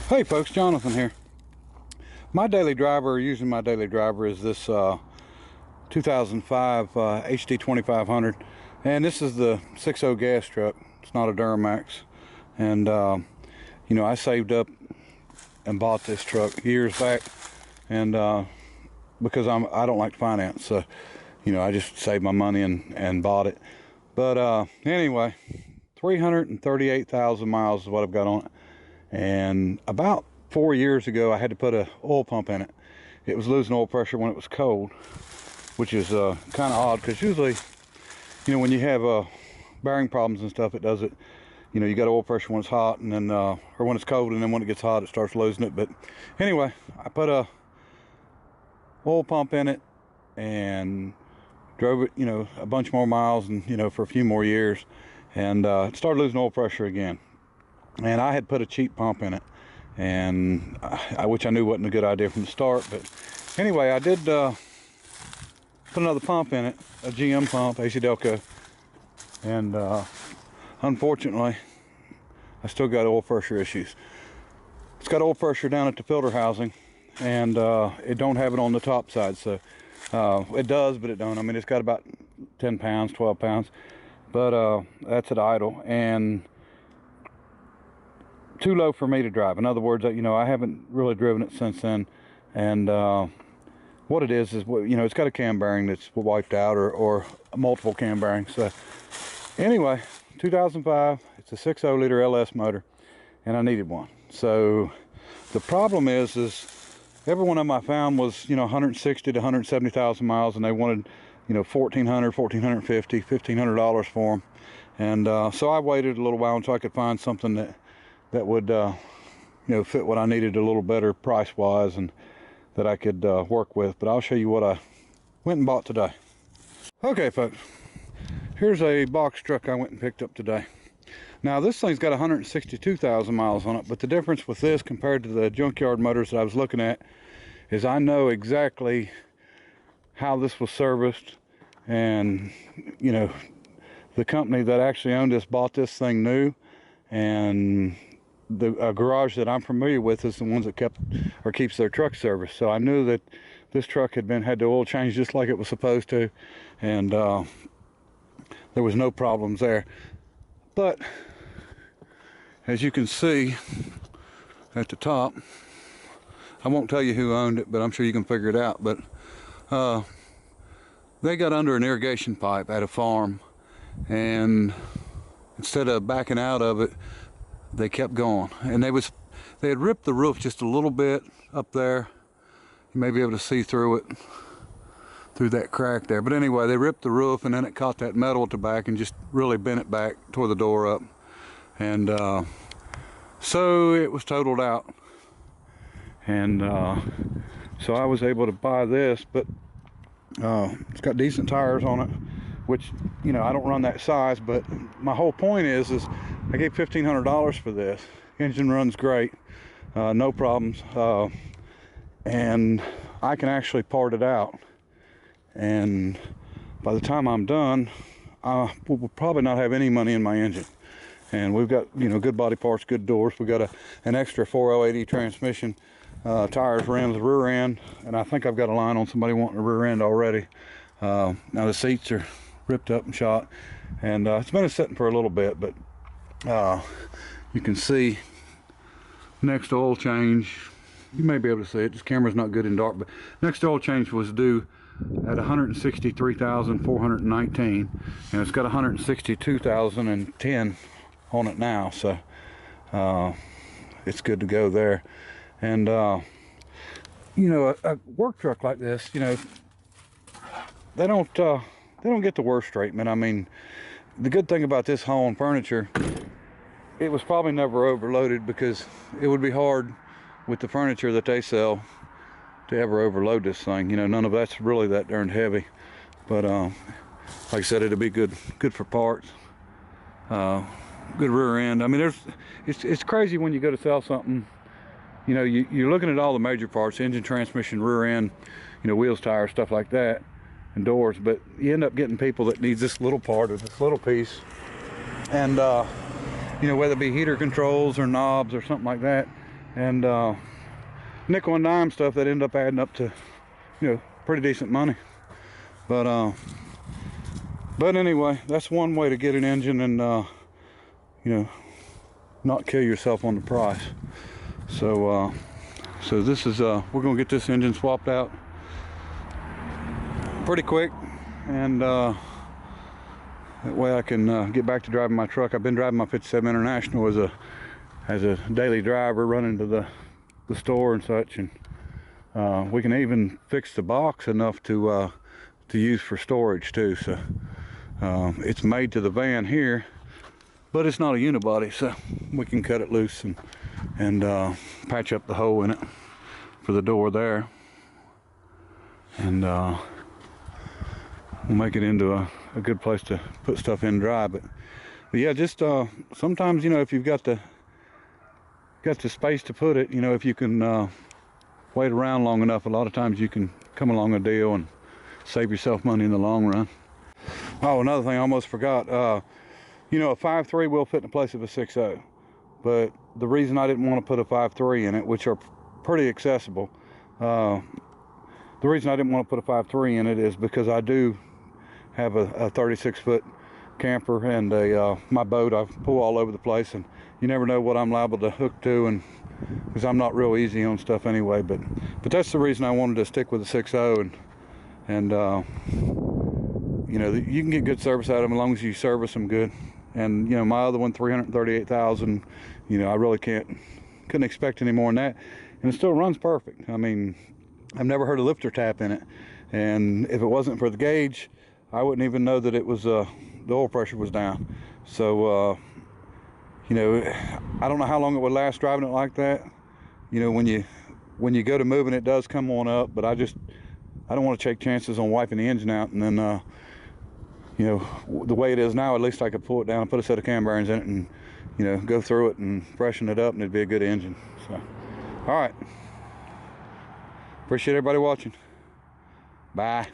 Hey folks, Jonathan here. My daily driver, using my daily driver, is this 2005 HD 2500, and this is the 6.0 gas truck. It's not a Duramax, and you know, I saved up and bought this truck years back, and because I don't like to finance, so you know, I just saved my money and bought it. But anyway, 338,000 miles is what I've got on it. And about 4 years ago, I had to put a oil pump in it. It was losing oil pressure when it was cold, which is kind of odd, because usually, you know, when you have bearing problems and stuff, it does it. You know, you got oil pressure when it's hot, and then or when it's cold, and then when it gets hot, it starts losing it. But anyway, I put a oil pump in it and drove it, you know, a bunch more miles, and you know, for a few more years, and it started losing oil pressure again. And I had put a cheap pump in it, and which I knew wasn't a good idea from the start. But anyway, I did put another pump in it, a GM pump, AC Delco, and unfortunately, I still got oil pressure issues. It's got oil pressure down at the filter housing, and it don't have it on the top side. So it does, but it don't. I mean, it's got about 10 pounds, 12 pounds, but that's at idle, and too low for me to drive. In other words, you know, I haven't really driven it since then. And what it is, you know, it's got a cam bearing that's wiped out, or multiple cam bearings. So anyway, 2005, it's a 6.0 liter LS motor, and I needed one. So the problem is every one of them I found was, you know, 160 to 170,000 miles, and they wanted, you know, $1,400, $1,450, $1,500 for them. And so I waited a little while until I could find something that would you know, fit what I needed a little better price wise, and that I could work with. But I'll show you what I went and bought today. Okay folks, here's a box truck I went and picked up today. Now this thing's got 162,000 miles on it, but the difference with this compared to the junkyard motors that I was looking at is I know exactly how this was serviced, and you know, the company that actually owned this bought this thing new, and the garage that I'm familiar with is the ones that keeps their truck service. So I knew that this truck had the oil changed just like it was supposed to, and there was no problems there. But as you can see at the top, I won't tell you who owned it, but I'm sure you can figure it out. But they got under an irrigation pipe at a farm, and instead of backing out of it, they kept going, and they had ripped the roof just a little bit up there. You may be able to see through it, through that crack there. But anyway, they ripped the roof, and then it caught that metal at the back and just really bent it back, tore the door up, and so it was totaled out. And so I was able to buy this, but it's got decent tires on it, which, you know, I don't run that size. But my whole point is I gave $1,500 for this. Engine runs great, no problems, and I can actually part it out. And by the time I'm done, we'll probably not have any money in my engine. And we've got, you know, good body parts, good doors. We got an extra 408E transmission, tires, rims, rear end, and I think I've got a line on somebody wanting a rear end already. Now the seats are ripped up and shot, and it's been sitting for a little bit, but you can see next oil change, you may be able to see it, this camera's not good in dark, but next oil change was due at 163,419, and it's got 162,010 on it now. So it's good to go there. And you know, a work truck like this, you know, they don't get the worst treatment. I mean, the good thing about this hauling furniture, it was probably never overloaded, because it would be hard with the furniture that they sell to ever overload this thing. You know, none of that's really that darn heavy. But like I said, it'll be good for parts. Good rear end. I mean, it's crazy when you go to sell something. You know, you're looking at all the major parts: engine, transmission, rear end, you know, wheels, tires, stuff like that, and doors. But you end up getting people that need this little part, or this little piece, and you know, whether it be heater controls or knobs or something like that, and nickel and dime stuff that end up adding up to, you know, pretty decent money. But anyway, that's one way to get an engine and you know, not kill yourself on the price. So so this is we're gonna get this engine swapped out pretty quick, and that way I can get back to driving my truck. I've been driving my 57 International as a daily driver, running to the store and such, and we can even fix the box enough to use for storage too. So it's made to the van here, but it's not a unibody, so we can cut it loose and patch up the hole in it for the door there, and we'll make it into a good place to put stuff in dry. But yeah, just sometimes, you know, if you've got the space to put it, you know, if you can wait around long enough, a lot of times you can come along a deal and save yourself money in the long run. Oh, another thing I almost forgot, you know, a 5.3 will fit in the place of a 6.0, but the reason I didn't want to put a 5.3 in it, which are pretty accessible, the reason I didn't want to put a 5.3 in it is because I do have a 36-foot camper, and my boat I pull all over the place, and you never know what I'm liable to hook to, and because I'm not real easy on stuff anyway. But that's the reason I wanted to stick with the 6.0, and you know, you can get good service out of them as long as you service them good. And you know, my other one, 338,000, you know, I really couldn't expect any more than that, and it still runs perfect. I mean, I've never heard a lifter tap in it, and if it wasn't for the gauge, I wouldn't even know that it was the oil pressure was down. So you know, I don't know how long it would last driving it like that. You know, when you go to moving, it does come on up, but I don't want to take chances on wiping the engine out, and then you know, the way it is now, at least I could pull it down and put a set of cam bearings in it and, you know, go through it and freshen it up, and it'd be a good engine. So all right, appreciate everybody watching. Bye.